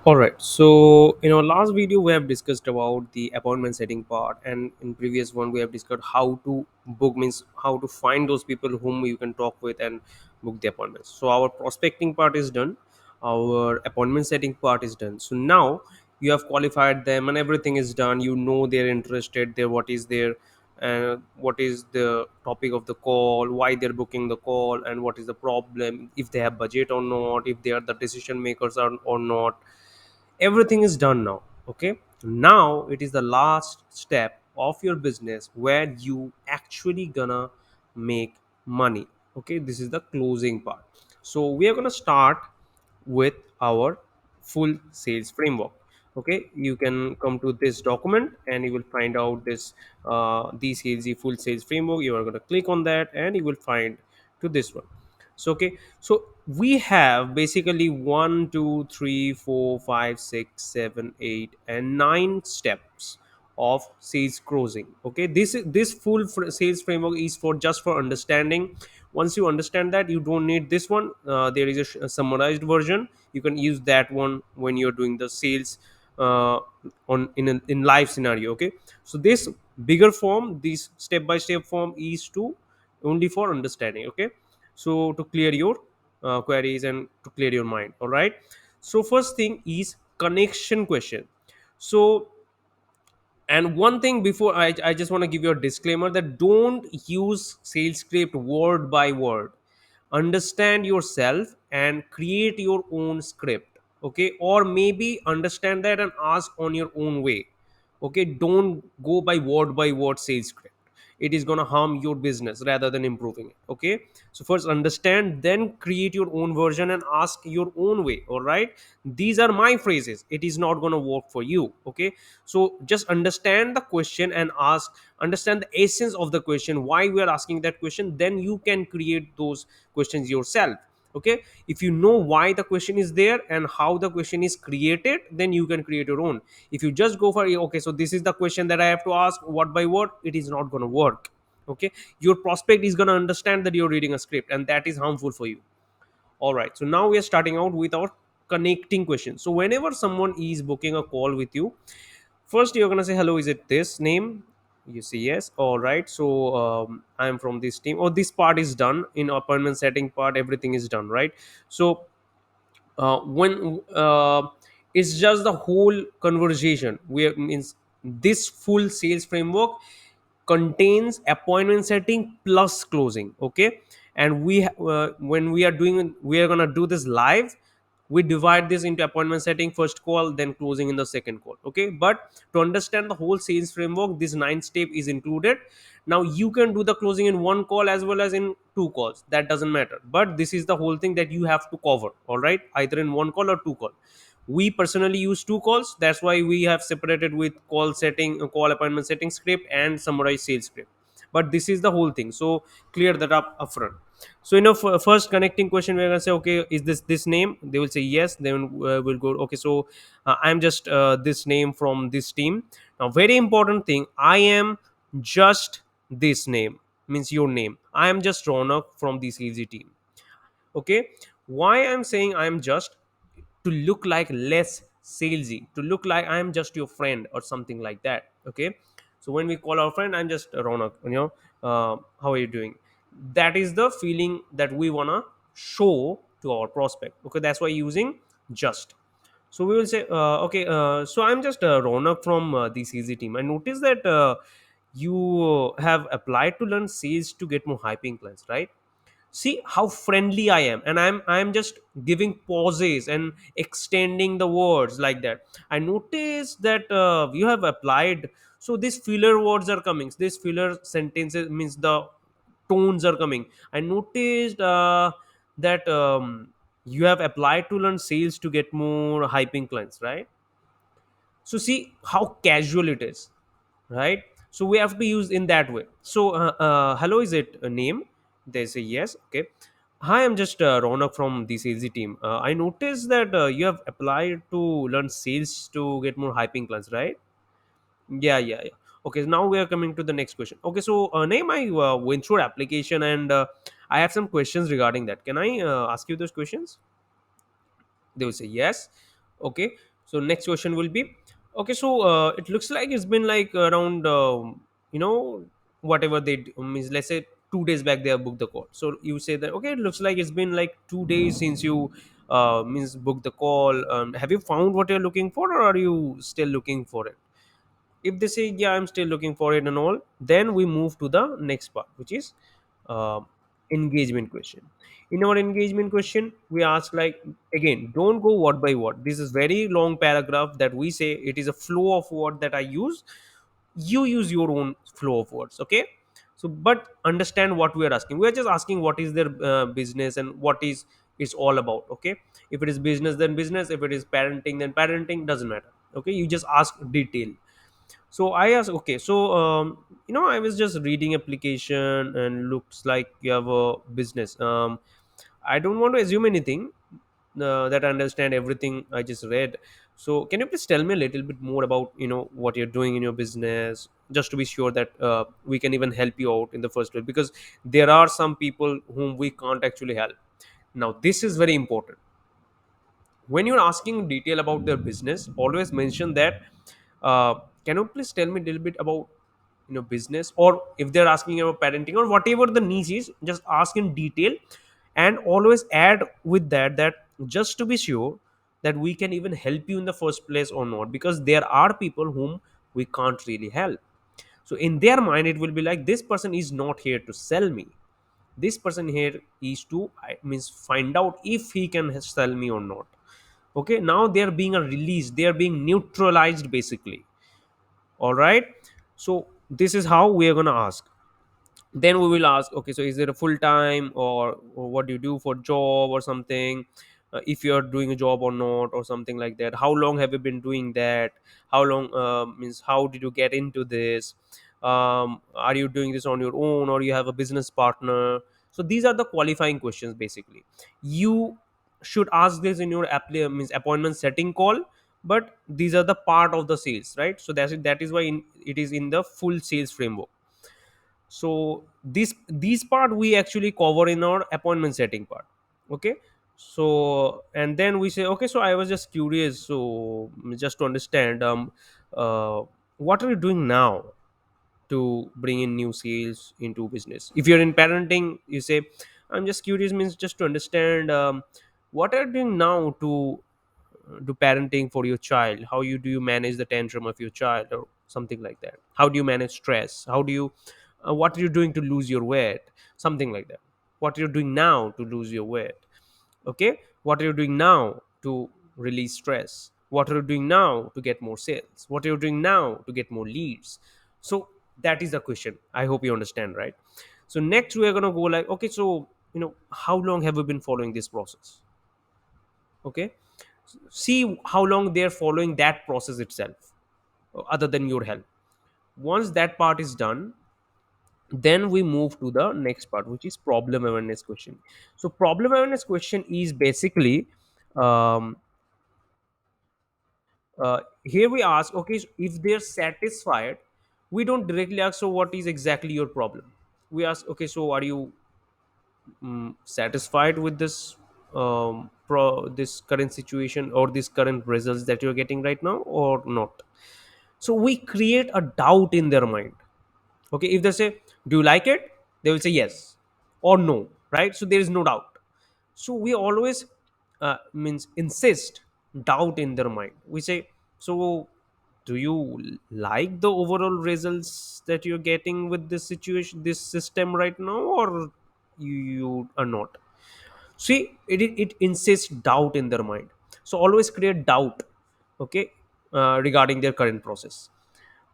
All right. So in our last video, we have discussed about the appointment setting part, and in previous one, we have discussed how to book, means how to find those people whom you can talk with and book the appointments. So our prospecting part is done, our appointment setting part is done. So now you have qualified them, and everything is done. You know they're interested. There, what is their what is the topic of the call, why they're booking the call, and what is the problem, if they have budget or not, if they are the decision makers or not. Everything is done now. Okay, now it is the last step of your business where you actually gonna make money. Okay, this is the closing part. So we are gonna start with our full sales framework. Okay, you can come to this document and you will find out this the full sales framework. You are going to click on that and you will find to this one. So okay, so we have basically 1 2 3 4 5 6 7 8 and 9 steps of sales closing. Okay, this full sales framework is for just for understanding. Once you understand that, you don't need this one. There is a summarized version. You can use that one when you're doing the sales uh, in live scenario. Okay, so this bigger form, this step by step form is to only for understanding. Okay, so to clear your queries and to clear your mind. All right, so first thing is connection question. So, and one thing before I just want to give you a disclaimer that don't use sales script word by word. Understand yourself and create your own script. Okay, or maybe understand that and ask on your own way. Okay, don't go by word sales script. It is going to harm your business rather than improving it. Okay, so first understand, then create your own version and ask your own way. All right, these are my phrases, it is not going to work for you. Okay, so just understand the question and ask, understand the essence of the question, why we are asking that question, then you can create those questions yourself. Okay, if you know why the question is there and how the question is created, then you can create your own. If you just go for okay, so this is the question that I have to ask word by word, it is not going to work. Okay, your prospect is going to understand that you're reading a script, and that is harmful for you. All right, so now we are starting out with our connecting question. So whenever someone is booking a call with you, first you're going to say, hello, is it this name? You say yes. All right, so I'm from this team, or this part is done in appointment setting part, everything is done, right? So when it's just the whole conversation where means this full sales framework contains appointment setting plus closing. Okay, and when we are going to do this live, we divide this into appointment setting first call, then closing in the second call. Okay, but to understand the whole sales framework, this 9 step is included. Now you can do the closing in one call as well as in two calls, that doesn't matter, but this is the whole thing that you have to cover. All right, either in one call or two call. We personally use two calls, that's why we have separated with call setting, call appointment setting script and summarize sales script. But this is the whole thing, so clear that up upfront. So first connecting question, we're gonna say, okay, is this name? They will say yes, then we'll go, okay, so I'm just this name from this team. Now very important thing, I am just this name, means your name, I am just Ronak from this easy team. Okay, why I'm saying I'm just, to look like less salesy, to look like I'm just your friend or something like that. Okay, so when we call our friend, I'm just Ronak, how are you doing? That is the feeling that we wanna show to our prospect. Okay, that's why using just. So we will say, okay, so I'm just Ronak from the CZ team. I noticed that you have applied to learn sales to get more hyping clients, right? See how friendly I am, and I'm just giving pauses and extending the words like that. I noticed that you have applied, so these filler words are coming, these filler sentences means the tones are coming. I noticed that you have applied to learn sales to get more hyping clients, right? So see how casual it is, right? So we have to use in that way. So hello, is it a name? They say yes. Okay, hi, I'm just Ronak from the sales team. I noticed that you have applied to learn sales to get more hyping clients, right? Yeah. Okay, now we are coming to the next question. Okay, so name, I went through application and I have some questions regarding that. Can I ask you those questions? They will say yes. Okay, So next question will be, okay, so it looks like it's been like around you know whatever means, let's say 2 days back they have booked the call. So you say that, okay, it looks like it's been like 2 days since you means booked the call. Have you found what you're looking for, or are you still looking for it? If they say, yeah, I'm still looking for it and all, then we move to the next part, which is uh, engagement question. In our engagement question, we ask like, again, don't go word by word. This is very long paragraph that we say it is a flow of word that I use. You use your own flow of words, okay? So but understand what we are asking. We are just asking what is their business and what is it's all about, okay? If it is business, then business. If it is parenting, then parenting. Doesn't matter, okay? You just ask detail. So I asked, okay, so I was just reading application and looks like you have a business. I don't want to assume anything, that I understand everything I just read. So can you please tell me a little bit more about what you're doing in your business, just to be sure that we can even help you out in the first place, because there are some people whom we can't actually help. Now this is very important. When you're asking detail about their business, always mention that, can you please tell me a little bit about business, or if they're asking about parenting or whatever the niche is, just ask in detail. And always add with that just to be sure that we can even help you in the first place or not, because there are people whom we can't really help. So in their mind it will be like, this person is not here to sell me. This person here is to means find out if he can sell me or not. Okay, now they are being a release, they are being neutralized basically. All right. So this is how we are going to ask. Then we will ask, okay, so is it a full time, or what do you do for job or something, if you are doing a job or not, or something like that. How long have you been doing that? How long, means how did you get into this? Are you doing this on your own, or you have a business partner? So these are the qualifying questions basically. You should ask this in your means appointment setting call, but these are the part of the sales, right? So that is why it is in the full sales framework. So this part we actually cover in our appointment setting part. Okay. So and then we say, okay, so I was just curious, so just to understand, uh, what are you doing now to bring in new sales into business? If you're in parenting, you say, I'm just curious, means just to understand, what are you doing now to do parenting for your child. How you do you manage the tantrum of your child, or something like that? How do you manage stress? How do you what are you doing to lose your weight? Something like that. What you're doing now to lose your weight? Okay. What are you doing now to release stress? What are you doing now to get more sales? What are you doing now to get more leads? So that is the question. I hope you understand, right? So next we are going to go like, okay, so how long have you been following this process? Okay. See how long they're following that process itself, other than your help. Once that part is done, then we move to the next part, which is problem awareness question. So problem awareness question is basically, um, here we ask, okay, so if they're satisfied, we don't directly ask, so what is exactly your problem? We ask, okay, so are you satisfied with this, this current situation, or this current results that you're getting right now, or not? So we create a doubt in their mind. Okay, if they say, do you like it, they will say yes or no, right? So there is no doubt. So we always means insist doubt in their mind. We say, so do you like the overall results that you're getting with this situation, this system right now, or you are not? See, it insists doubt in their mind. So always create doubt, okay, regarding their current process.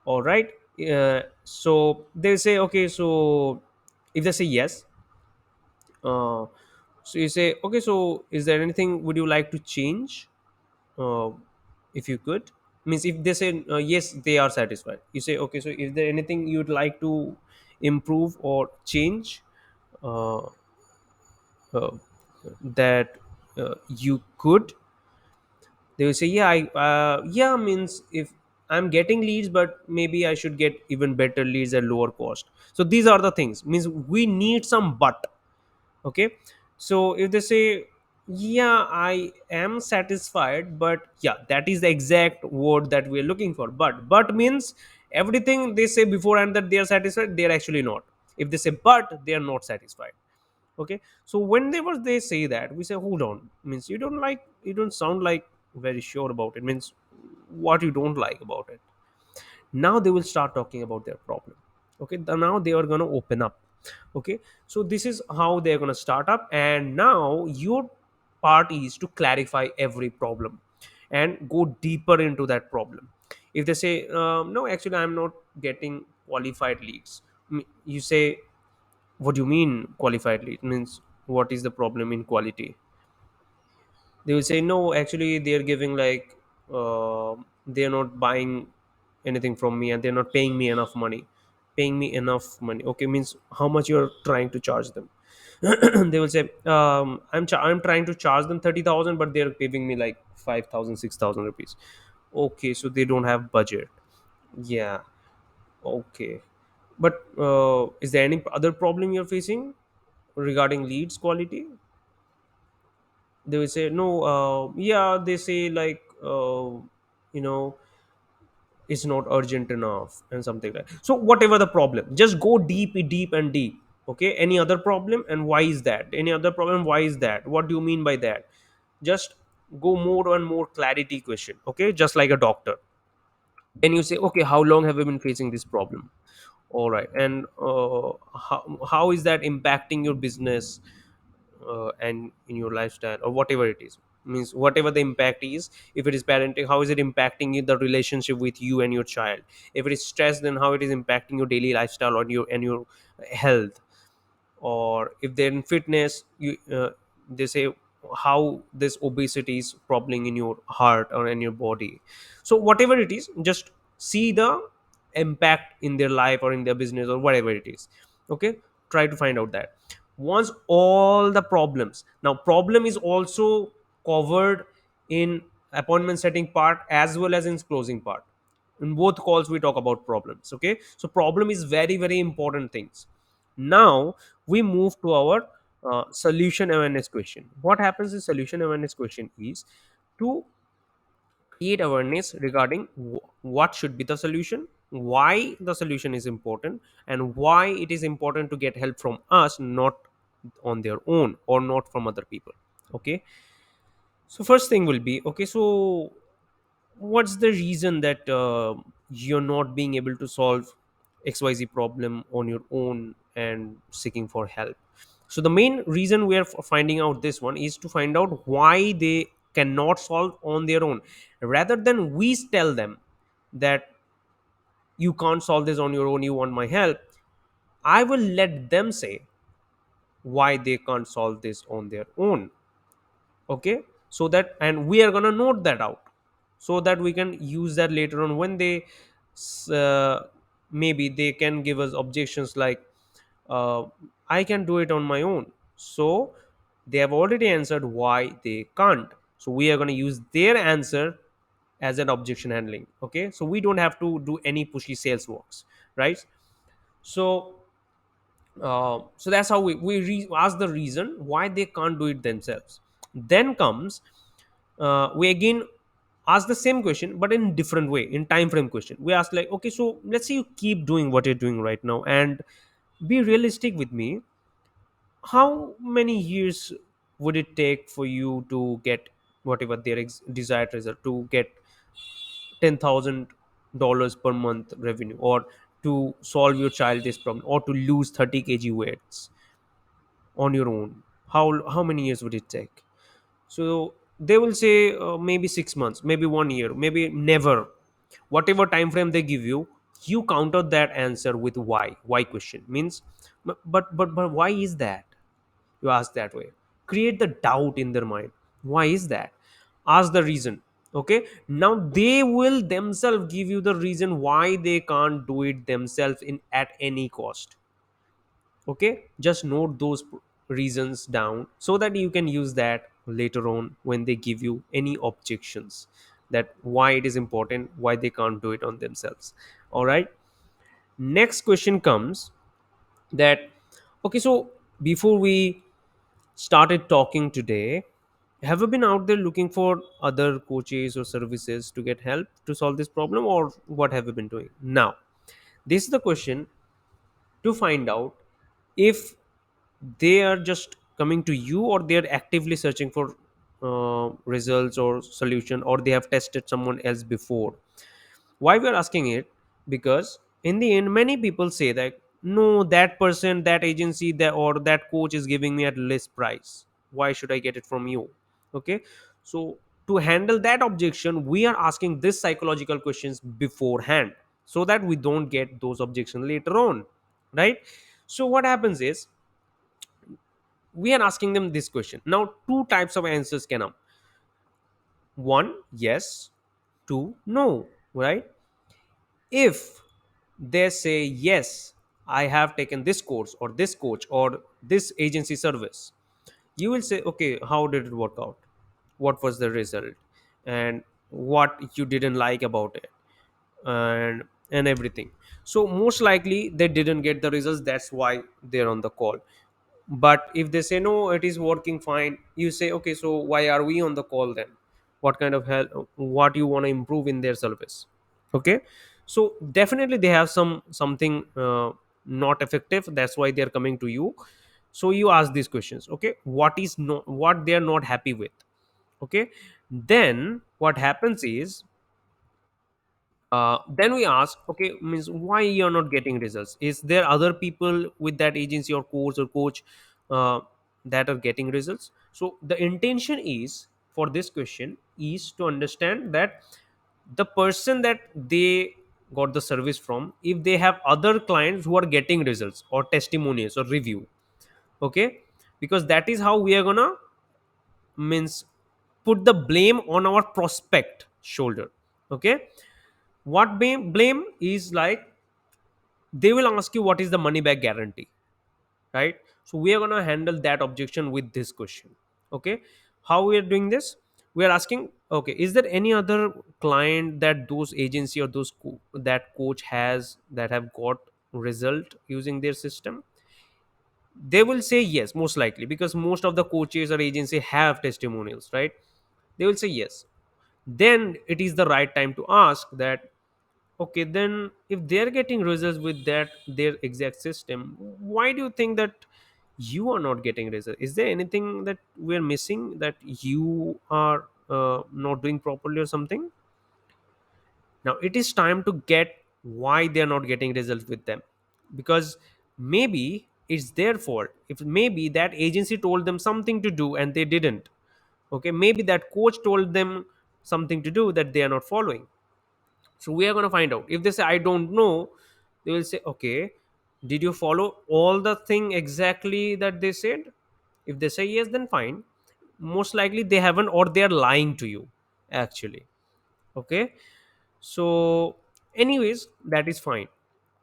All right. So they say, okay, so if they say yes, uh, so you say, okay, so is there anything would you like to change, uh, if you could? Means if they say yes, they are satisfied. You say, okay, so is there anything you'd like to improve or change, uh, uh, that you could? They will say, yeah, yeah, means if I'm getting leads, but maybe I should get even better leads at lower cost. So these are the things, means we need some but. Okay. So if they say, Yeah, I am satisfied, but yeah, that is the exact word that we are looking for. But means everything they say before and that they are satisfied, they are actually not. If they say but, they are not satisfied. Okay, so whenever they say that, we say hold on, means you don't like, you don't sound like very sure about it, means what you don't like about it. Now they will start talking about their problem. Okay, now they are going to open up. Okay, so this is how they're going to start up, and now your part is to clarify every problem and go deeper into that problem. If they say no, actually I'm not getting qualified leads, you say, what do you mean qualified lead? Means what is the problem in quality? They will say no, actually they're giving like they're not buying anything from me and they're not paying me enough money. Paying me enough money, okay, means how much you're trying to charge them. They will say I'm trying to charge them 30,000, but they're giving me like 5,000, 6,000 rupees. Okay, so they don't have budget. Yeah. Okay, but is there any other problem you're facing regarding leads quality? They will say no, yeah, they say like you know it's not urgent enough and something like that. So whatever the problem, just go deep, deep and deep. Okay, any other problem and why is that, any other problem, why is that, what do you mean by that? Just go more and more clarity question. Okay, just like a doctor. Then you say, okay, how long have you been facing this problem? All right, and how is that impacting your business and in your lifestyle or whatever it is? Means whatever the impact is. If it is parenting, how is it impacting you, the relationship with you and your child? If it is stress, then how it is impacting your daily lifestyle or your and your health? Or if they're in fitness, you they say how this obesity is problem in your heart or in your body. So whatever it is, just see the impact in their life or in their business or whatever it is. Okay, try to find out that. Once all the problems, now problem is also covered in appointment setting part as well as in closing part. In both calls we talk about problems. Okay, so problem is very very important things. Now we move to our solution awareness question. What happens in solution awareness question is to create awareness regarding what should be the solution, why the solution is important, and why it is important to get help from us, not on their own or not from other people. Okay, so first thing will be, okay, so what's the reason that you're not being able to solve xyz problem on your own and seeking for help? So the main reason we are finding out this one is to find out why they cannot solve on their own. Rather than we tell them that you can't solve this on your own, you want my help, I will let them say why they can't solve this on their own. Okay, so that, and we are going to note that out so that we can use that later on when they maybe they can give us objections like uh, I can do it on my own. So they have already answered why they can't, so we are going to use their answer as an objection handling. Okay, so we don't have to do any pushy sales works, right? So so that's how we ask the reason why they can't do it themselves. Then comes we again ask the same question but in different way, in time frame question. We ask like, okay, so let's say you keep doing what you're doing right now and be realistic with me. How many years would it take for you to get whatever their desired result, to get $10,000 per month revenue, or to solve your child this problem, or to lose 30 kg weights on your own? How many years would it take? So they will say maybe 6 months, maybe 1 year, maybe never. Whatever time frame they give you, you counter that answer with why question. Means but why is that? You ask that way, create the doubt in their mind. Why is that? Ask the reason. Okay, now they will themselves give you the reason why they can't do it themselves in at any cost. Okay, just note those reasons down so that you can use that later on when they give you any objections, that why it is important, why they can't do it on themselves. All right, next question comes that, okay, so before we started talking today, Have you been out there looking for other coaches or services to get help to solve this problem, or what have you been doing? Now, this is the question to find out if they are just coming to you, or they are actively searching for results or solution, or they have tested someone else before. Why we are asking it? Because in the end many people say that no, that person, that agency, that or that coach is giving me at less price, why should I get it from you? Okay, so to handle that objection we are asking this psychological questions beforehand, so that we don't get those objections later on, right? So what happens is we are asking them this question. Now two types of answers can come: one, yes; two, no, right? If they say yes, I have taken this course or this coach or this agency service, you will say, okay, how did it work out, what was the result, and what you didn't like about it, and everything. So most likely they didn't get the results, that's why they're on the call. But if they say no, it is working fine, you say, okay, so why are we on the call then? What kind of help, what you want to improve in their service? Okay, so definitely they have something not effective, that's why they are coming to you. So you ask these questions, okay, what is not, what they are not happy with. Okay, then what happens is, then we ask, okay, means why you're not getting results, is there other people with that agency or course or coach uh, that are getting results? So the intention is for this question is to understand that the person that they got the service from, if they have other clients who are getting results or testimonials or review. Okay, because that is how we are gonna, means, put the blame on our prospect shoulder. Okay, what blame is like, they will ask you what is the money back guarantee, right? So we are going to handle that objection with this question. Okay, how we are doing this? We are asking, okay, is there any other client that those agency or those that coach has that have got result using their system? They will say yes, most likely, because most of the coaches or agency have testimonials, right? They will say yes. Then it is the right time to ask that, okay, then if they're getting results with that their exact system, why do you think that you are not getting results? Is there anything that we're missing, that you are not doing properly or something? Now it is time to get why they're not getting results with them, because maybe it's their fault. If maybe that agency told them something to do and they didn't. Okay, maybe that coach told them something to do that they are not following. So we are going to find out. If they say I don't know, they will say, okay, did you follow all the thing exactly that they said? If they say yes, then fine. Most likely they haven't, or they are lying to you actually. Okay, so anyways, that is fine.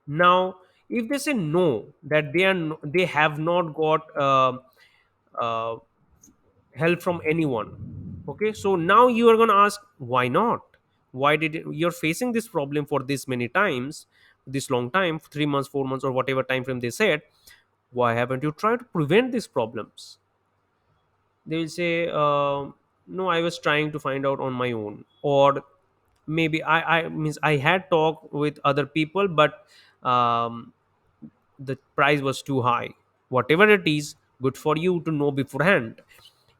Now if they say no, that they are they have not got uh, help from anyone. Okay, so now you are going to ask, why not? Why did you're facing this problem for this many times, this long time, 3 months, 4 months, or whatever time frame they said? Why haven't you tried to prevent these problems? They will say, no, I was trying to find out on my own. Or maybe I means I had talked with other people, but um, the price was too high. Whatever it is, good for you to know beforehand.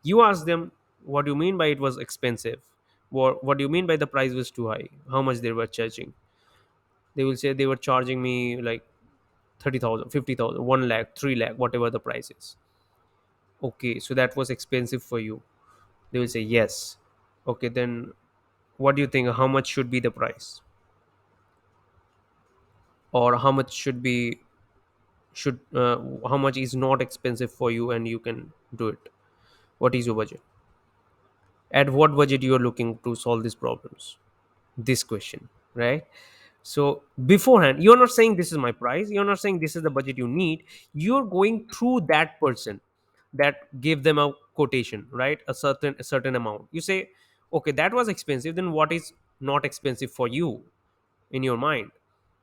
You ask them, what do you mean by it was expensive? What do you mean by the price was too high? How much they were charging? They will say they were charging me like 30,000, 50,000, 1 lakh, 3 lakh, whatever the price is. Okay, so that was expensive for you. They will say yes. Okay, then what do you think, how much should be the price, or how much should be, should how much is not expensive for you and you can do it? What is your budget? At what budget you are looking to solve these problems? This question, right? So beforehand, you're not saying this is my price, you're not saying this is the budget you need. You're going through that person that gave them a quotation, right? A certain amount. You say, okay, that was expensive, then what is not expensive for you in your mind?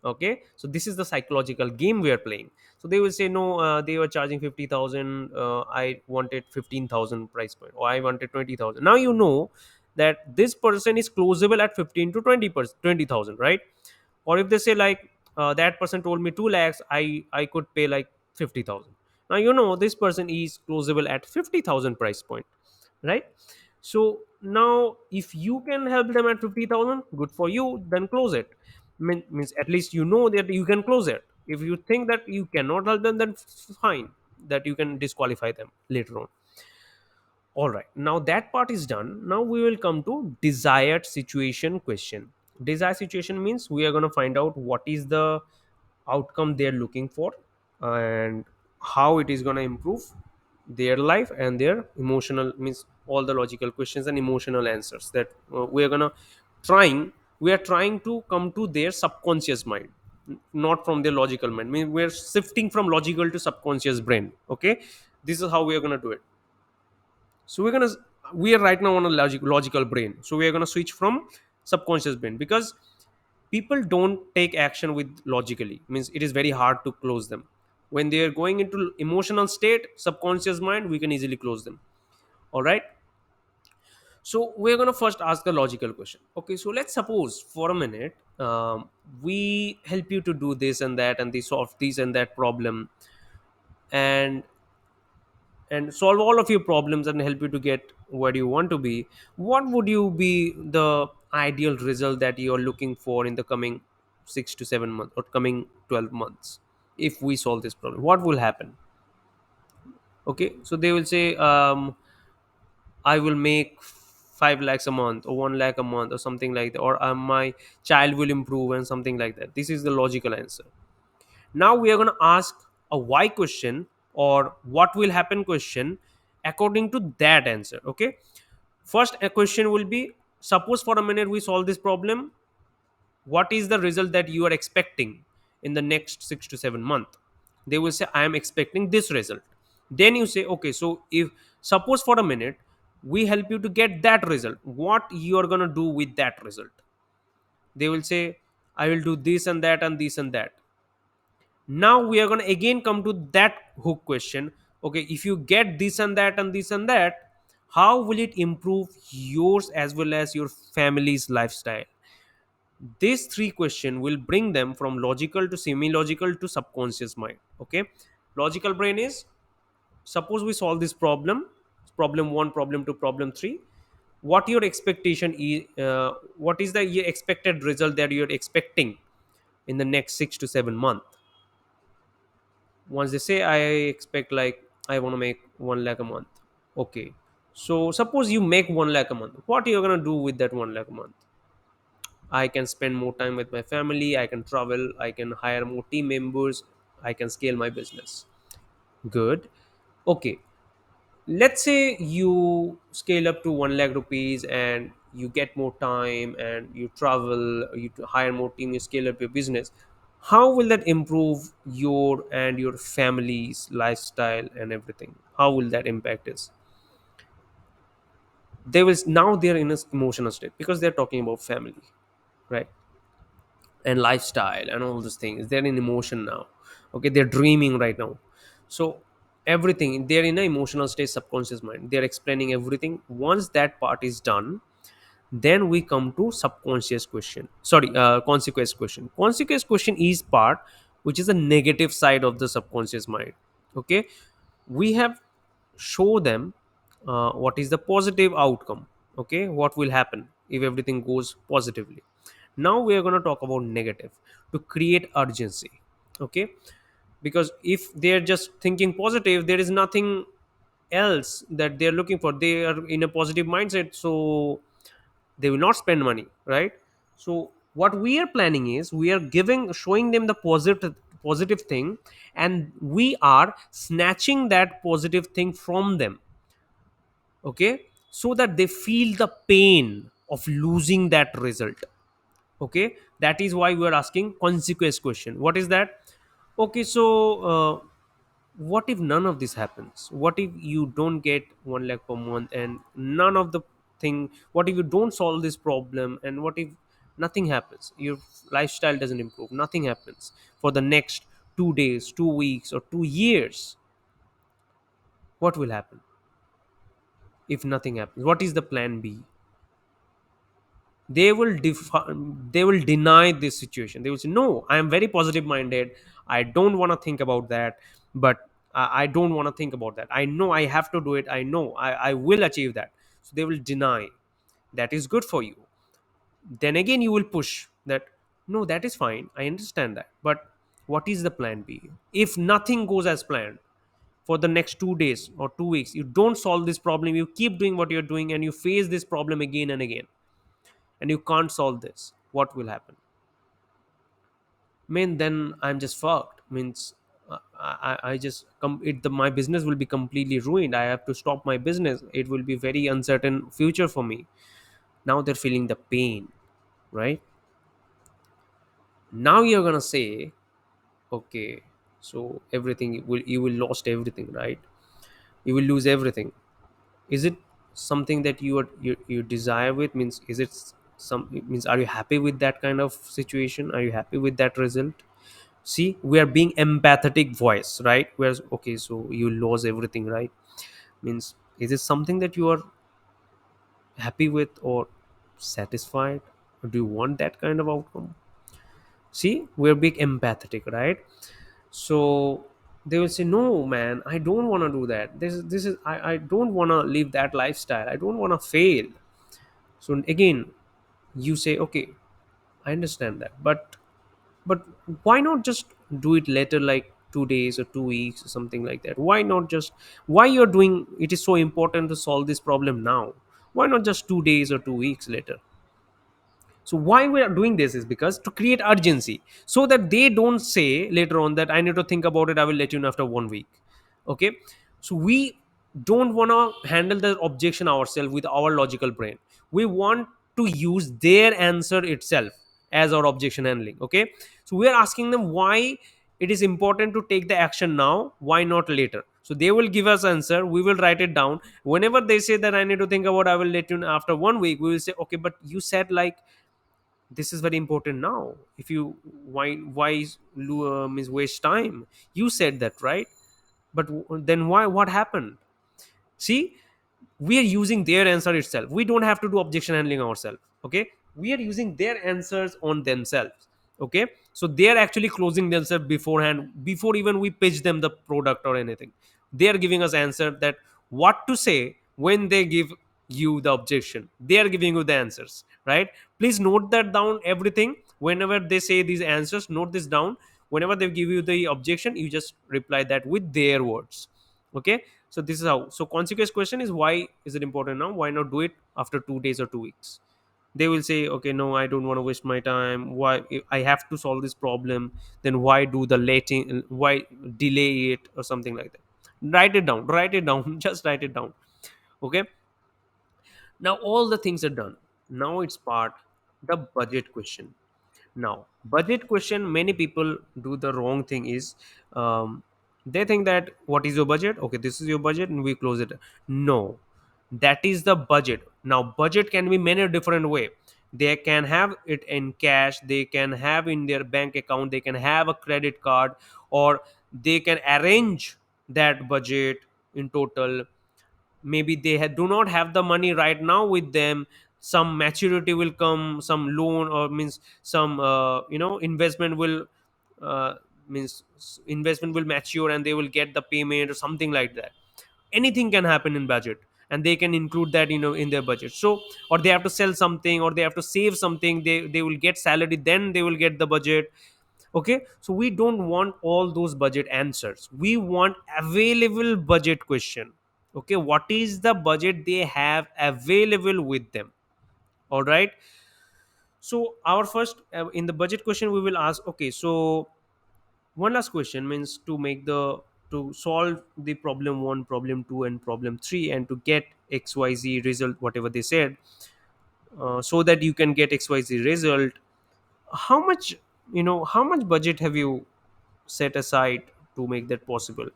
Okay, so this is the psychological game we are playing. So they will say no, they were charging 50,000, I wanted 15,000 price point, or I wanted 20,000. Now you know that this person is closable at 15 to 20,000, right? Or if they say like, that person told me 2 lakhs, I could pay like 50,000. Now you know this person is closable at 50,000 price point, right? So now if you can help them at 50,000, good for you, then close it. Means at least you know that you can close it. If you think that you cannot help them, then fine, that you can disqualify them later on. All right, now that part is done. Now we will come to desired situation question. Desired situation means we are going to find out what is the outcome they're looking for, and how it is going to improve their life, and their emotional, means all the logical questions and emotional answers that we are going to trying we are trying to come to their subconscious mind, not from their logical mind. I mean, we're shifting from logical to subconscious brain. Okay, this is how we are going to do it. So we are right now on a logical brain, so we are going to switch from subconscious brain, because people don't take action with logically, means it is very hard to close them. When they are going into emotional state, subconscious mind, we can easily close them. All right, so we're going to first ask a logical question. Okay, so let's suppose for a minute, we help you to do this and that, and they solve this and that problem, and solve all of your problems and help you to get where you want to be. What would you be the ideal result that you're looking for in the coming 6 to 7 months or coming 12 months? If we solve this problem, what will happen? Okay, so they will say, I will make 5 lakhs a month, or 1 lakh a month, or something like that, or my child will improve, and something like that. This is the logical answer. Now we are going to ask a why question, or what will happen question, according to that answer. Okay, first a question will be, suppose for a minute we solve this problem, what is the result that you are expecting in the next 6 to 7 month? They will say, I am expecting this result. Then you say, okay, so if suppose for a minute we help you to get that result, what you are going to do with that result? They will say, I will do this and that and this and that. Now we are going to again come to that hook question. Okay, if you get this and that and this and that, how will it improve yours as well as your family's lifestyle? These three questions will bring them from logical to semi-logical to subconscious mind. Okay, logical brain is, suppose we solve this problem, problem 1, problem 2, problem 3, what your expectation is, what is the expected result that you're expecting in the next 6 to 7 months? Once they say, I expect like, I want to make 1 lakh a month. Okay, so suppose you make 1 lakh a month, what are you going to do with that 1 lakh a month? I can spend more time with my family, I can travel, I can hire more team members, I can scale my business. Good. Okay, let's say you scale up to 1 lakh rupees, and you get more time, and you travel, you hire more team, you scale up your business. How will that improve your and your family's lifestyle and everything? How will that impact us? They will, now they're in an emotional state because they're talking about family, right? And lifestyle and all those things, they're in emotion now. Okay, they're dreaming right now. So everything, they're in an emotional state, subconscious mind, they're explaining everything. Once that part is done, then we come to subconscious question, sorry, consequence question. Consequence question is part which is a negative side of the subconscious mind. Okay, we have show them what is the positive outcome. Okay, what will happen if everything goes positively. Now we are going to talk about negative, to create urgency. Okay, because if they're just thinking positive, there is nothing else that they're looking for. They are in a positive mindset, so they will not spend money, right? So what we are planning is, we are giving, showing them the positive thing, and we are snatching that positive thing from them. Okay, so that they feel the pain of losing that result. Okay, that is why we are asking consequence question. What is that? Okay, so what if none of this happens? What if you don't get 1 lakh per month, and none of the thing, what if you don't solve this problem, and what if nothing happens, your lifestyle doesn't improve, nothing happens for the next 2 days, 2 weeks, or 2 years, what will happen? If nothing happens, what is the plan B? They will deny this situation. They will say, no, I am very positive minded, I don't want to think about that. But I don't want to think about that, I know I have to do it, I know I will achieve that. So they will deny. That is good for you. Then again you will push that, no, that is fine, I understand that, but what is the plan B? If nothing goes as planned for the next 2 days or 2 weeks, you don't solve this problem, you keep doing what you're doing, and you face this problem again and again, and you can't solve this, what will happen? Then I'm just fucked. Means I just my business will be completely ruined, I have to stop my business, it will be very uncertain future for me. Now they're feeling the pain, right? Now you're gonna say, okay, so everything you will lost everything, right? You will lose everything. Is it something that you desire with? Means is it some, it means are you happy with that kind of situation? Are you happy with that result? See, we are being empathetic voice, right? Whereas, okay, so you lose everything, right? Means is it something that you are happy with or satisfied? Or do you want that kind of outcome? See, we're being empathetic, right? So they will say, no man, I don't want to do that, this is I don't want to live that lifestyle, I don't want to fail. So again you say, okay, I understand that, but why not just do it later, like 2 days or 2 weeks or something like that? Why not just, why you're doing it is so important to solve this problem now? Why not just 2 days or 2 weeks later? So why we are doing this is because to create urgency, so that they don't say later on that I need to think about it, I will let you know after 1 week. Okay, so we don't want to handle the objection ourselves with our logical brain. We want to use their answer itself as our objection handling. Okay, so we are asking them why it is important to take the action now, why not later? So they will give us answer, we will write it down. Whenever they say that I need to think about, I will let you know after 1 week, we will say, okay, but you said like this is very important now. If you, means waste time, you said that, right? But then why, what happened? See, we are using their answer itself, we don't have to do objection handling ourselves. Okay, we are using their answers on themselves. Okay, so they are actually closing themselves beforehand, before even we pitch them the product or anything. They are giving us answer that what to say when they give you the objection, they are giving you the answers, right? Please note that down, everything. Whenever they say these answers, note this down. Whenever they give you the objection, you just reply that with their words. Okay, so this is how. So consequence question is, why is it important now, why not do it after 2 days or 2 weeks? They will say, okay, no, I don't want to waste my time, why, if I have to solve this problem, then why do the letting, why delay it or something like that? Write it down, write it down, just write it down. Okay, now all the things are done. Now it's part, the budget question. Now budget question, many people do the wrong thing is, they think that what is your budget, okay, this is your budget and we close it. No, that is the budget. Now budget can be many different way. They can have it in cash, they can have in their bank account, they can have a credit card, or they can arrange that budget in total. Maybe they do not have the money right now with them, some maturity will come, some loan, or means some investment will, investment will mature and they will get the payment or something like that. Anything can happen in budget, and they can include that in their budget. So, or they have to sell something, or they have to save something, they will get salary, then they will get the budget. Okay, so we don't want all those budget answers, we want available budget question. Okay, what is the budget they have available with them? All right, so our first, in the budget question we will ask, okay, so one last question, means to make the, to solve the problem 1, problem 2, and problem 3, and to get xyz result, whatever they said, so that you can get xyz result, how much, how much budget have you set aside to make that possible?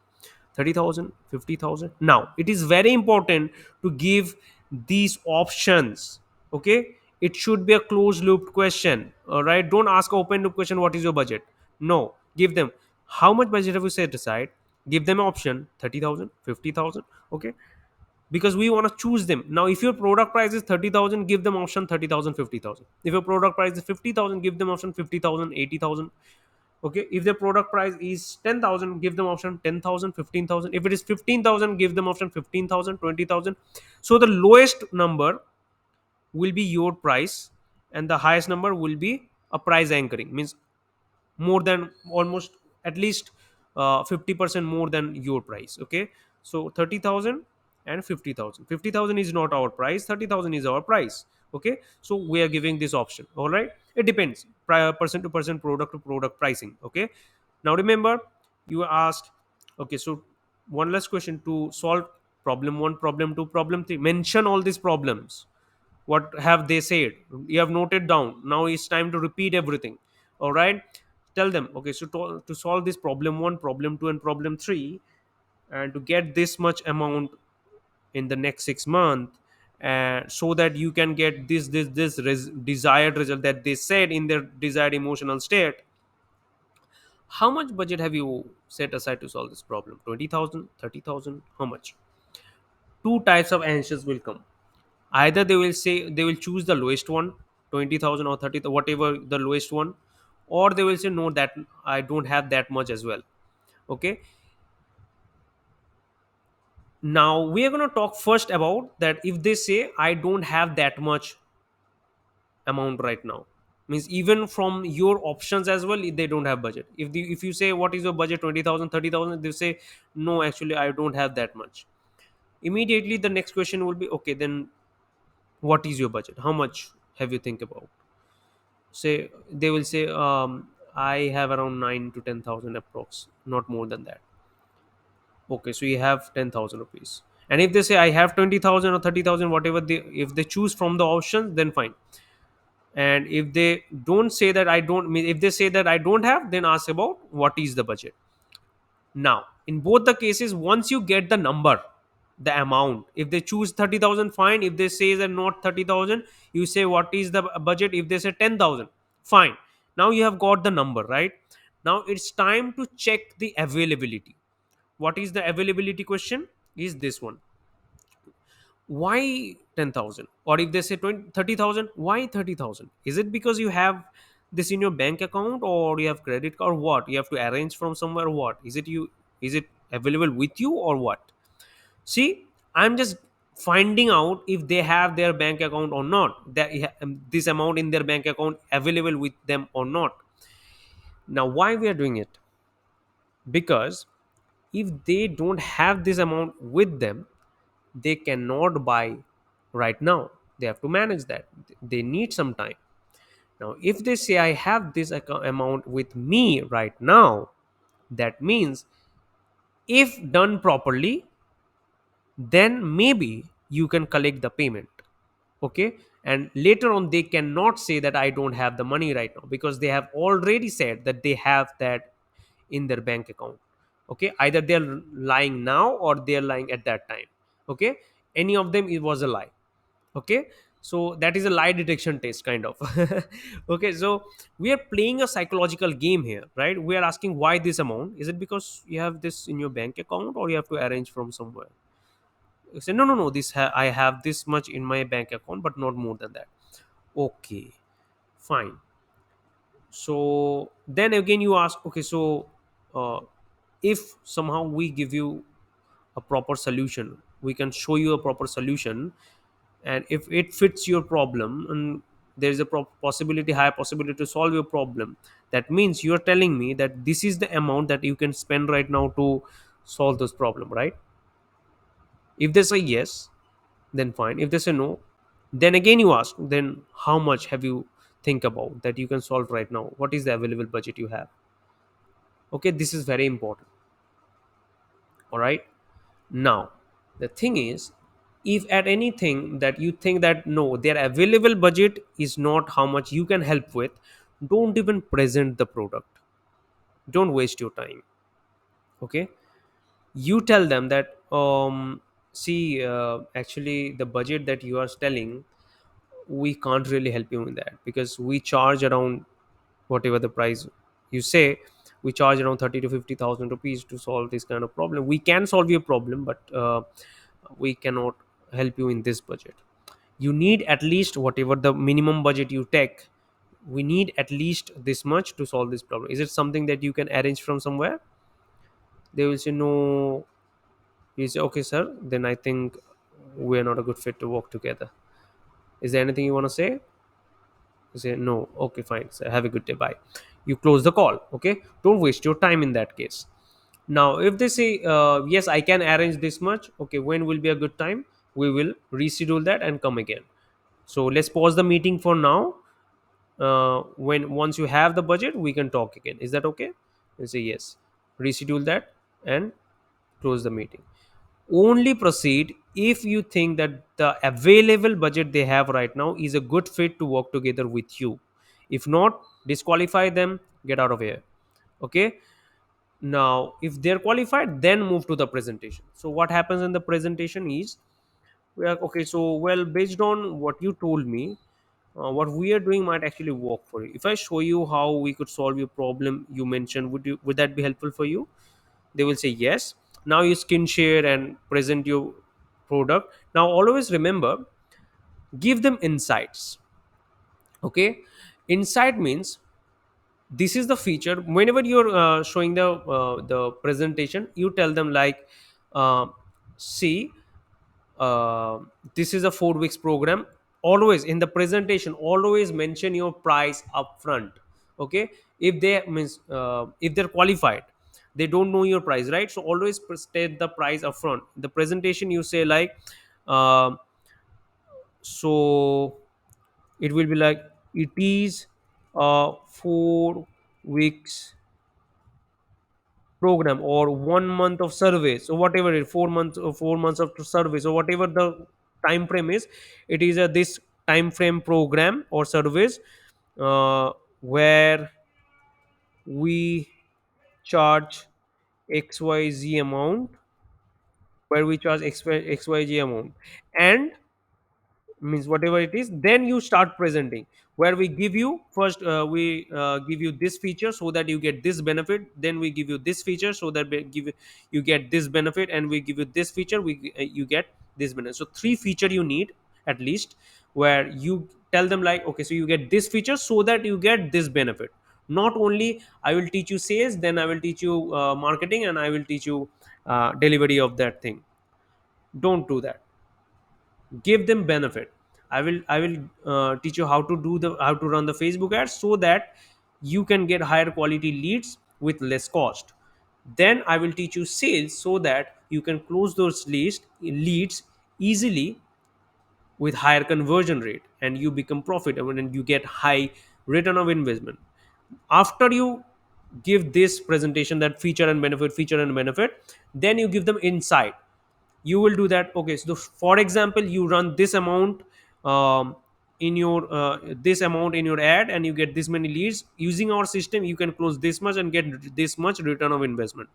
30,000, 50,000. Now it is very important to give these options. Okay, It should be a closed loop question. All right, don't ask an open loop question, what is your budget? No, give them how much budget have you set aside. Give them an option, 30,000, 50,000. Okay, because we want to choose them. Now if your product price is 30,000, give them option 30,000, 50,000. If your product price is 50,000, give them option 50,000, 80,000. Okay, if the product price is 10,000, give them option 10,000, 15,000. If it is 15,000, give them option 15,000, 20,000. So the lowest number will be your price, and the highest number will be a price anchoring, means more than almost at least 50% more than your price. Okay, so 30,000 and 50,000. 50,000 is not our price, 30,000 is our price. Okay, so we are giving this option. All right, it depends, person to person, product to product pricing. Okay, now remember, you were asked, okay, so one last question to solve problem 1, problem 2, problem 3, mention all these problems. What have they said? You have noted down. Now it's time to repeat everything. All right, tell them, okay, so to solve this problem 1, problem 2, and problem 3, and to get this much amount in the next 6 months, so that you can get desired result that they said in their desired emotional state. How much budget have you set aside to solve this problem? 20,000, 30,000? How much? Two types of answers will come. Either they will say, they will choose the lowest one, 20,000 or 30, whatever the lowest one, or they will say, no, that I don't have that much as well. Okay, now we are going to talk first about that. If they say I don't have that much amount right now, means even from your options as well, they don't have budget. If you say what is your budget, 20,000, 30,000, they say no, actually I don't have that much. Immediately the next question will be, okay, then what is your budget, how much have you think about? Say they will say, I have around 9 to 10,000 approx, not more than that. Okay, so you have 10,000 rupees. And if they say I have 20,000 or 30,000, whatever they, if they choose from the options, then fine. And if they don't say that I don't, mean if they say that I don't have, then ask about what is the budget. Now in both the cases, once you get the number, the amount, if they choose 30,000, fine. If they say that not 30,000, you say what is the budget. If they say 10,000, fine. Now you have got the number, right? Now it's time to check the availability. What is the availability question? Is this one. Why 10,000? Or if they say 20, 30,000, why 30,000? Is it because you have this in your bank account, or you have credit card, or what? You have to arrange from somewhere, or what? Is it available with you, or what? See, I'm just finding out if they have their bank account or not. That this amount in their bank account available with them or not. Now, why we are doing it? Because if they don't have this amount with them, they cannot buy right now. They have to manage that. They need some time. Now, if they say I have this amount with me right now, that means if done properly, then maybe you can collect the payment. Okay, and later on they cannot say that I don't have the money right now, because they have already said that they have that in their bank account. Okay, either they're lying now or they're lying at that time. Okay, any of them, it was a lie. Okay, so that is a lie detection test kind of. Okay, so we are playing a psychological game here, right? We are asking why this amount. Is it because you have this in your bank account, or you have to arrange from somewhere? You say, no, no, no, I have this much in my bank account, but not more than that. Okay, fine. So then again you ask, okay, so uh, if somehow we give you a proper solution, we can show you a proper solution, and if it fits your problem, and there is a possibility, high possibility to solve your problem, that means you're telling me that this is the amount that you can spend right now to solve this problem, right? If they say yes, then fine. If they say no, then again you ask, then how much have you think about that you can solve right now? What is the available budget you have? Okay, this is very important. All right, now the thing is, if at anything that you think that no, their available budget is not how much you can help with, don't even present the product. Don't waste your time. Okay, you tell them that, see, actually the budget that you are telling, we can't really help you in that, because we charge around whatever the price you say. We charge around 30 to 50,000 rupees to solve this kind of problem. We can solve your problem, but we cannot help you in this budget. You need at least whatever the minimum budget you take. We need at least this much to solve this problem. Is it something that you can arrange from somewhere? They will say no. You say, okay sir, then I think we're not a good fit to work together. Is there anything you want to say? You say no. Okay, fine sir, have a good day, bye. You close the call. Okay, don't waste your time in that case. Now if they say yes, I can arrange this much, okay, when will be a good time? We will reschedule that and come again. So let's pause the meeting for now. When once you have the budget, we can talk again. Is that okay? You say yes. Reschedule that and close the meeting. Only proceed if you think that the available budget they have right now is a good fit to work together with you. If not, disqualify them, get out of here. Okay. Now if they're qualified, then move to the presentation. So what happens in the presentation is, we are okay, so well, based on what you told me, what we are doing might actually work for you. If I show you how we could solve your problem you mentioned, would that be helpful for you? They will say yes. Now you skin share and present your product. Now always remember, give them insights. Okay, insight means this is the feature. Whenever you're showing the presentation, you tell them like, uh, see, uh, this is a 4 weeks program. Always in the presentation, always mention your price upfront. Okay, if they means if they're qualified, they don't know your price, right? So always state the price upfront. The presentation you say like, uh, so it will be like, it is a 4 weeks program or 1 month of survey. So whatever it 4 months or 4 months of survey, so whatever the time frame is, it is a this time frame program or service, where we charge xyz amount, where we charge xyz amount, and means whatever it is, then you start presenting, where we give you first, we give you this feature so that you get this benefit, then we give you this feature so that you get this benefit, and we give you this feature, you get this benefit. So three feature you need at least, where you tell them like, okay, so you get this feature so that you get this benefit. Not only I will teach you sales, then I will teach you marketing, and I will teach you delivery of that thing. Don't do that. Give them benefit. I will teach you how to run the Facebook ads so that you can get higher quality leads with less cost. Then I will teach you sales so that you can close those leads easily with higher conversion rate, and you become profitable and you get high return of investment. After you give this presentation, that feature and benefit, then you give them insight. You will do that. Okay, so for example, you run this amount, in your this amount in your ad, and you get this many leads. Using our system, you can close this much and get this much return of investment.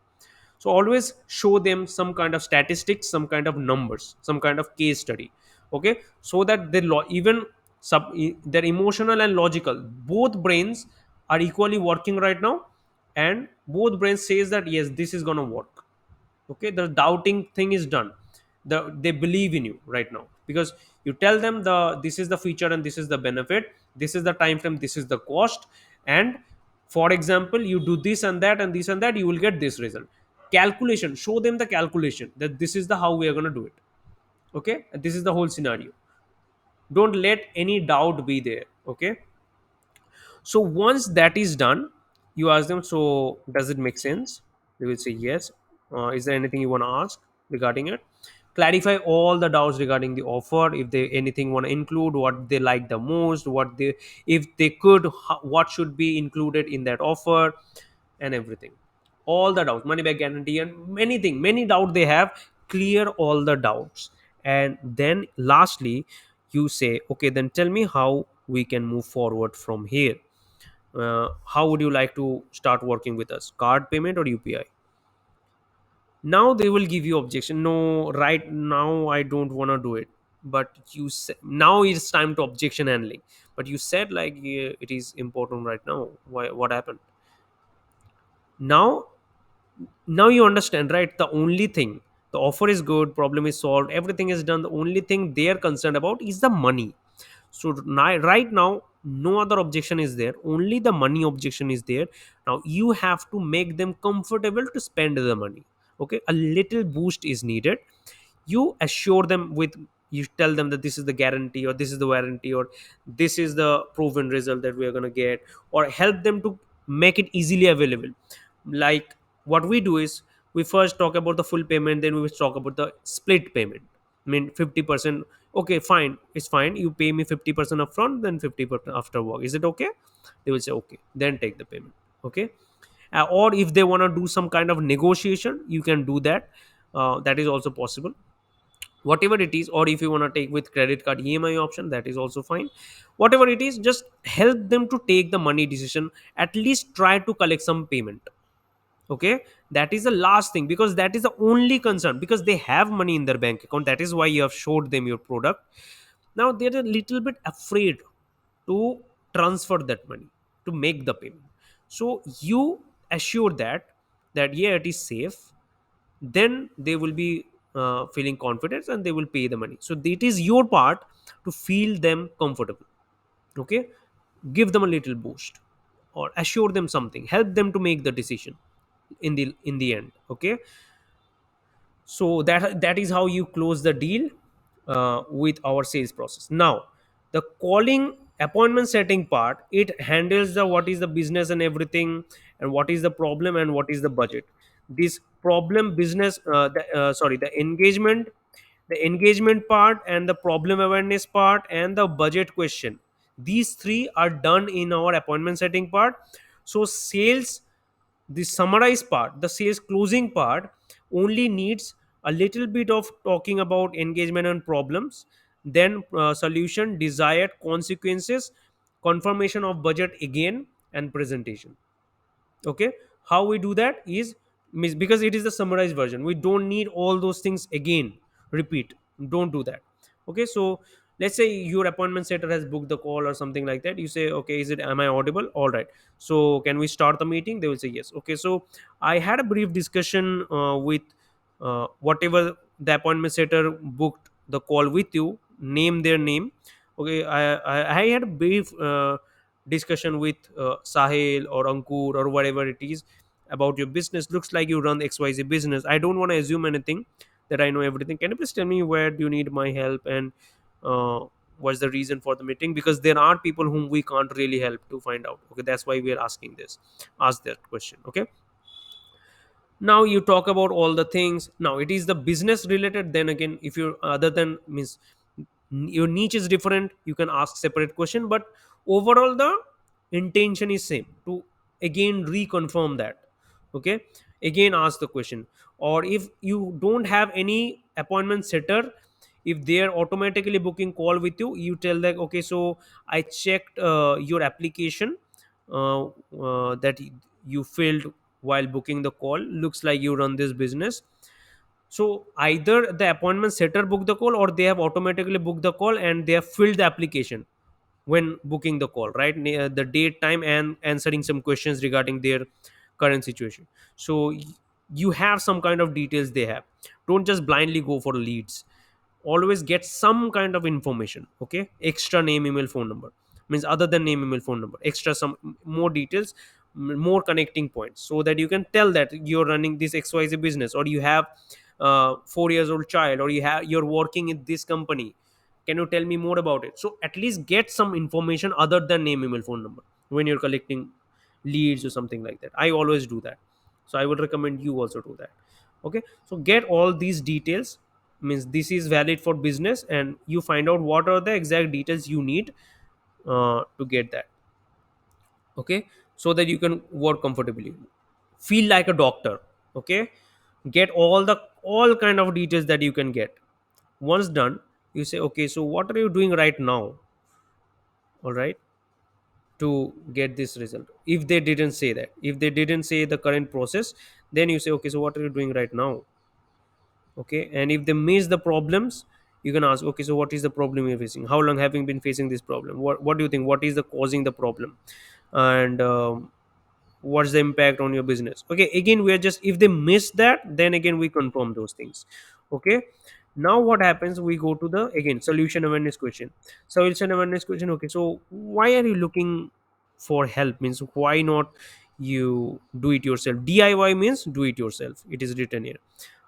So always show them some kind of statistics, some kind of numbers, some kind of case study. Okay, so that even their emotional and logical, both brains are equally working right now, and both brains says that yes, this is going to work. Okay, the doubting thing is done. They believe in you right now, because you tell them this is the feature and this is the benefit, this is the time frame, this is the cost, and for example, you do this and that and this and that, you will get this result. Calculation, show them the calculation, that this is the how we are going to do it. Okay, and this is the whole scenario. Don't let any doubt be there. Okay, so once that is done, you ask them, so does it make sense? They will say yes. Is there anything you want to ask regarding it? Clarify all the doubts regarding the offer. If they anything want to include, what they like the most, what they, if they could, what should be included in that offer, and everything. All the doubts, money back guarantee, and many doubts they have. Clear all the doubts, and then lastly, you say, okay, then tell me how we can move forward from here. How would you like to start working with us, card payment or UPI? Now they will give you objection, no, right now I don't want to do it. but now it's time to objection handling, but you said like, yeah, it is important right now. Why, what happened? Now, you understand, right? The only thing, the offer is good, problem is solved, everything is done, the only thing they are concerned about is the money. So now, right now, no other objection is there, only the money objection is there. Now you have to make them comfortable to spend the money. Okay, a little boost is needed. You assure them with, you tell them that this is the guarantee, or this is the warranty, or this is the proven result that we are going to get, or help them to make it easily available. Like, what we do is, we first talk about the full payment, then we will talk about the split payment. I mean, 50%. Okay, fine, it's fine, you pay me 50% upfront, then 50% after work, is it okay? They will say okay, then take the payment. Okay. Or if they want to do some kind of negotiation, you can do that. That is also possible, whatever it is. Or if you want to take with credit card EMI option, that is also fine. Whatever it is, just help them to take the money decision. At least try to collect some payment. Okay, that is the last thing, because that is the only concern, because they have money in their bank account, that is why you have showed them your product. Now they're a little bit afraid to transfer that money, to make the payment. So you assure that yeah, it is safe, then they will be feeling confidence, and they will pay the money. So it is your part to feel them comfortable. Okay, give them a little boost, or assure them something, help them to make the decision in the end. Okay, so that is how you close the deal with our sales process. Now, the calling appointment setting part, it handles the what is the business and everything, and what is the problem, and what is the budget. This problem business, the engagement part, and the problem awareness part, and the budget question, these three are done in our appointment setting part. So sales, the summarized part, the sales closing part, only needs a little bit of talking about engagement and problems, then solution, desired consequences, confirmation of budget again, and presentation. Okay, how we do that is, because it is the summarized version, we don't need all those things again, repeat, don't do that. Okay, so let's say your appointment setter has booked the call or something like that. You say, okay, is it, am I audible? All right, so can we start the meeting? They will say yes. Okay, so I had a brief discussion with whatever the appointment setter booked the call with you, name their name. Okay, I had a brief discussion with Sahil or Ankur or whatever it is about your business. Looks like you run XYZ business. I don't want to assume anything that I know everything. Can you please tell me where do you need my help, and uh, what's the reason for the meeting? Because there are people whom we can't really help to find out. Okay, that's why we are asking this. Ask that question. Okay, now you talk about all the things. Now it is the business related, then again, if you're other than means your niche is different, you can ask separate question, but overall the intention is same, to again reconfirm that. Okay, again ask the question. Or if you don't have any appointment setter, if they are automatically booking call with you, you tell them, okay, so I checked your application that you filled while booking the call, looks like you run this business. So either the appointment setter booked the call, or they have automatically booked the call and they have filled the application when booking the call, right? The date, time, and answering some questions regarding their current situation. So you have some kind of details they have. Don't just blindly go for leads, always get some kind of information. Okay, extra name, email, phone number, means other than name, email, phone number, extra some more details, more connecting points, so that you can tell that you're running this XYZ business, or you have 4 years old child, or you're working in this company. Can you tell me more about it? So at least get some information other than name, email, phone number when you're collecting leads or something like that. I always do that, so I would recommend you also do that. Okay, so get all these details, means this is valid for business, and you find out what are the exact details you need to get that. Okay, so that you can work comfortably, feel like a doctor. Okay, get all kind of details that you can get. Once done, you say, okay, so what are you doing right now? All right, to get this result. If they didn't say that, if they didn't say the current process, then you say, okay, so what are you doing right now? Okay, and if they miss the problems, You can ask, okay, so what is the problem you're facing, how long have you been facing this problem, what do you think, what is the causing the problem, and what's the impact on your business. Okay, again we are just, if they miss that, then again we confirm those things. Okay, now what happens, we go to the again solution awareness question. Solution awareness question, okay, so why are you looking for help, means why not you do it yourself. DIY means do it yourself, it is written here.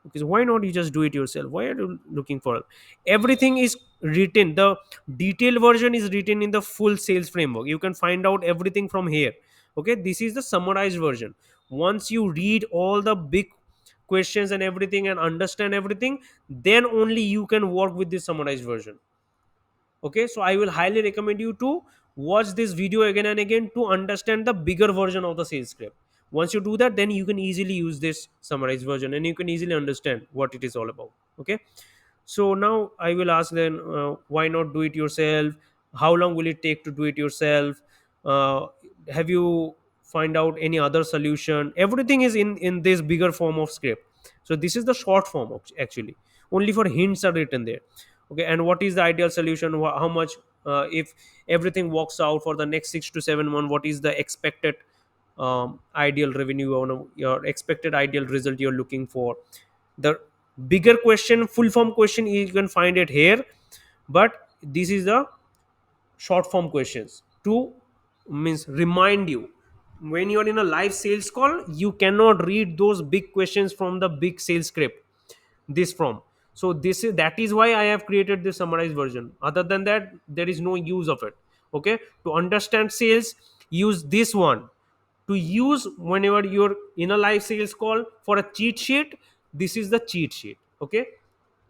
Okay, so why not you just do it yourself, why are you looking for help? Everything is written, the detailed version is written in the full sales framework, you can find out everything from here. Okay, this is the summarized version. Once you read all the big questions and everything and understand everything, then only you can work with this summarized version. Okay, so I will highly recommend you to watch this video again and again to understand the bigger version of the sales script. Once you do that, then you can easily use this summarized version and you can easily understand what it is all about. Okay, so now I will ask then, why not do it yourself, how long will it take to do it yourself, uh, have you find out any other solution. Everything is in this bigger form of script. So this is the short form actually, only for hints are written there. Okay, and what is the ideal solution, how much, if everything works out for the next 6 to 7 months, what is the expected ideal revenue or your expected ideal result you're looking for. The bigger question, full form question, you can find it here, but this is the short form questions to means remind you, when you're in a live sales call you cannot read those big questions from the big sales script, this from. So this is, that is why I have created this summarized version, other than that there is no use of it. Okay, to understand sales, use this one. To use whenever you're in a live sales call for a cheat sheet, this is the cheat sheet. Okay,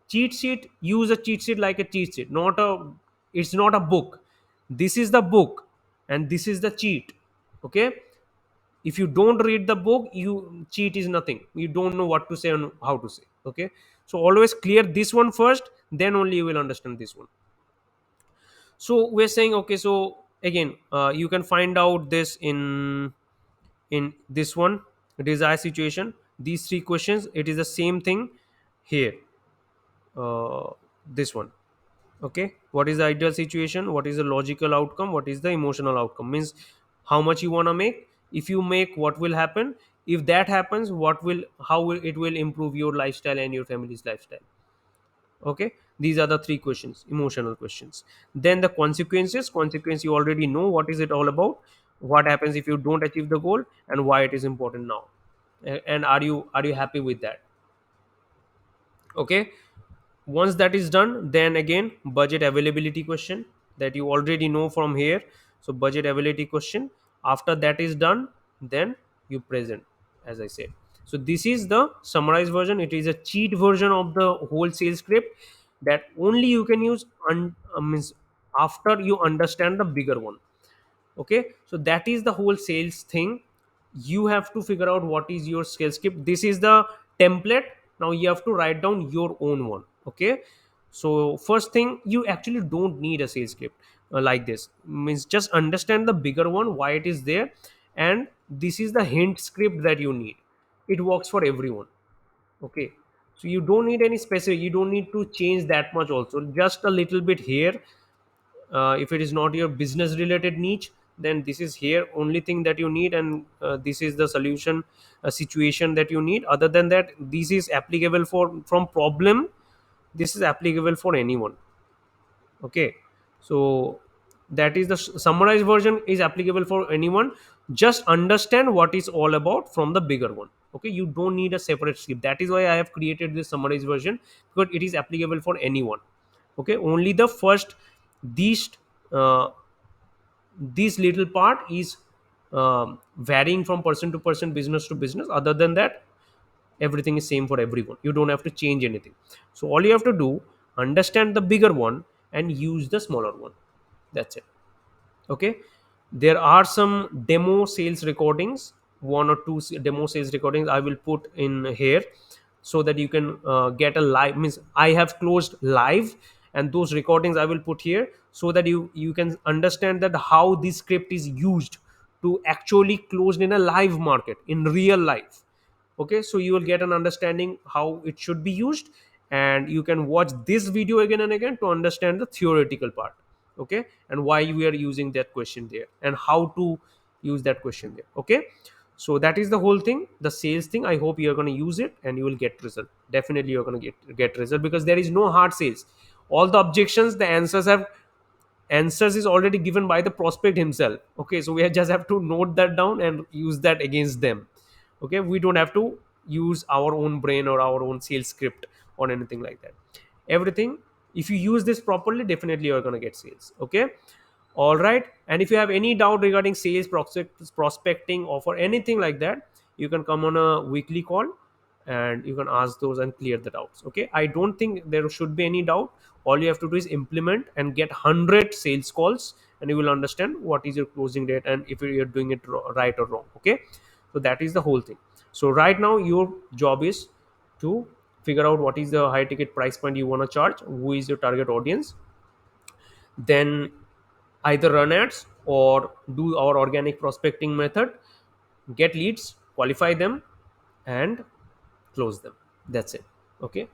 cheat sheet, use a cheat sheet like a cheat sheet, not a, it's not a book. This is the book and this is the cheat. Okay, if you don't read the book, you cheat is nothing, you don't know what to say and how to say. Okay, so always clear this one first, then only you will understand this one. So we're saying, okay, so again you can find out this in this one, desire situation, these three questions, it is the same thing here. This one. Okay, what is the ideal situation, what is the logical outcome, what is the emotional outcome, means how much you want to make, if you make what will happen, if that happens what will, how will it will improve your lifestyle and your family's lifestyle. Okay, these are the three questions, emotional questions. Then the consequences, consequence you already know what is it all about, what happens if you don't achieve the goal and why it is important now. And are you happy with that. Okay, once that is done, then again budget availability question, that you already know from here. So budget availability question, after that is done, then you present, as I said. So this is the summarized version, it is a cheat version of the whole sales script that only you can use means after you understand the bigger one. Okay, so that is the whole sales thing. You have to figure out what is your skill skip, this is the template. Now you have to write down your own one. Okay, so first thing, you actually don't need a sales script like this, means just understand the bigger one, why it is there, and this is the hint script that you need. It works for everyone. Okay, so you don't need any specific, you don't need to change that much also, just a little bit here. If it is not your business related niche, then this is here only thing that you need, and this is the solution situation that you need. Other than that, this is applicable for from problem, this is applicable for anyone. Okay, so that is the summarized version is applicable for anyone. Just understand what is all about from the bigger one. Okay, you don't need a separate script, that is why I have created this summarized version, because it is applicable for anyone. Okay, only the first, these uh, this little part is varying from person to person, business to business. Other than that, everything is same for everyone, you don't have to change anything. So all you have to do, understand the bigger one and use the smaller one, that's it. Okay, there are some demo sales recordings, one or two demo sales recordings I will put in here, so that you can get a live, means I have closed live, and those recordings I will put here, so that you can understand that how this script is used to actually closed in a live market in real life. Okay, so you will get an understanding how it should be used, and you can watch this video again and again to understand the theoretical part. Okay, and why we are using that question there and how to use that question there. Okay, so that is the whole thing, the sales thing. I hope you're going to use it and you will get result. Definitely you're going to get result, because there is no hard sales. All the objections, the answers is already given by the prospect himself. Okay, so we just have to note that down and use that against them. Okay, we don't have to use our own brain or our own sales script or anything like that. Everything, if you use this properly, definitely you're going to get sales. Okay, all right. And if you have any doubt regarding sales, prospecting, or for anything like that, you can come on a weekly call and you can ask those and clear the doubts. Okay, I don't think there should be any doubt. All you have to do is implement and get 100 sales calls, and you will understand what is your closing rate and if you're doing it right or wrong. Okay, so that is the whole thing. So right now your job is to figure out what is the high ticket price point you want to charge, who is your target audience, then either run ads or do our organic prospecting method, get leads, qualify them, and close them. That's it. Okay,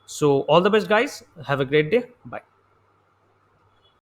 so all the best guys, have a great day, bye.